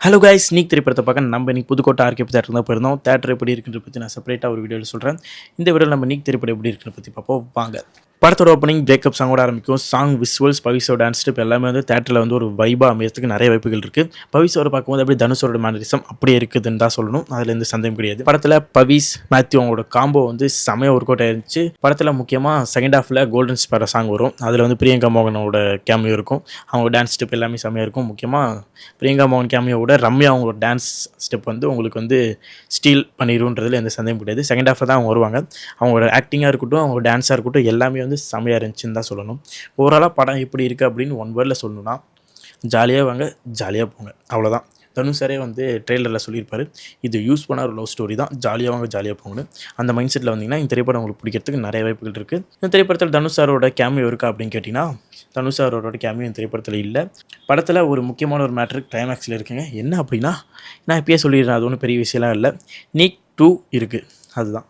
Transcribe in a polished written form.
Hello guys, sneak திரைப்படத்தை பார்க்க நம்ம இன்னைக்கு புதுக்கோட்டை ஆர்கே தேட்டர் தான் போயிருந்தோம். தேட்டர் எப்படி இருக்குன்றத பற்றி நான் செப்பரேட்டாக ஒரு வீடியோவில் சொல்கிறேன். இந்த வீடியோவில் நம்ம நீக் திரைப்படம் எப்படி இருக்குன்னு பற்றி பார்ப்போம் வாங்க. படத்தோட ஓப்பனிங் பிரேக்கப் சாங்கோட ஆரம்பிக்கும். சாங் விசுவல்ஸ், பவிஸோட டான்ஸ் ஸ்டெப் எல்லாமே வந்து தேட்டரில் வந்து ஒரு வைபாக அமையறதுக்கு நிறைய வாய்ப்புகள் இருக்குது. பவிஸோட பார்க்கும்போது அப்படியே தனுஷோட மேனரிசம் அப்படியே இருக்குதுன்னு தான் சொல்லணும். அதில் எந்த சந்தேகம் கிடையாது. படத்தில் பவிஸ் மேத்யூ அவங்களோட காம்போ வந்து செமையாக ஒர்க் அவுட் ஆயிருந்துச்சு. படத்தில் முக்கியமாக செகண்ட் ஹாஃபில் கோல்டன் ஸ்பேர சாங் வரும். அதில் வந்து பிரியங்கா மோகனோட கேமியோ இருக்கும். அவங்க டான்ஸ் ஸ்டெப் எல்லாமே செமையாக இருக்கும். முக்கியமாக பிரியங்கா மோகன் கேமியோட ரம்யா அவங்களோட டான்ஸ் ஸ்டெப் வந்து உங்களுக்கு வந்து ஸ்டீல் பண்ணிடுன்றதுல எந்த சந்தேகம் கிடையாது. செகண்ட் ஹாஃபில் தான் அவங்க வருவாங்க. அவங்களோட ஆக்டிங்காக இருக்கட்டும், அவங்க டான்ஸாக இருக்கட்டும், எல்லாமே வந்து செமையாக இருந்துச்சுன்னு தான் சொல்லணும். ஓவராலாக படம் எப்படி இருக்குது அப்படின்னு ஒன் வேர்டில் சொல்லணும்னா, ஜாலியாக வாங்க, ஜாலியாக போங்க, அவ்வளோதான். தனுஷரே வந்து ட்ரெய்லரில் சொல்லியிருப்பார், இது யூஸ் பண்ண ஒரு லவ் ஸ்டோரி தான், ஜாலியாக வாங்க ஜாலியாக போங்கன்னு. அந்த மைண்ட் செட்டில் வந்தீங்கன்னா இந்த திரைப்படம் உங்களுக்கு பிடிக்கிறதுக்கு நிறைய வாய்ப்புகள் இருக்குது. இந்த திரைப்படத்தில் தனுஷ் சாரோட கேமியோ இருக்கா அப்படின்னு கேட்டிங்கன்னா, தனுஷ் சாரோட கேமியோ இந்த திரைப்படத்தில் இல்லை. படத்தில் ஒரு முக்கியமான ஒரு மேட்ரு கிளைமேக்ஸில் இருக்குங்க. என்ன அப்படின்னா, நான் இப்பயே சொல்லிடுறேன், அது ஒன்றும் பெரிய விஷயம்லாம் இல்லை. நீக் 2 இருக்குது, அதுதான்.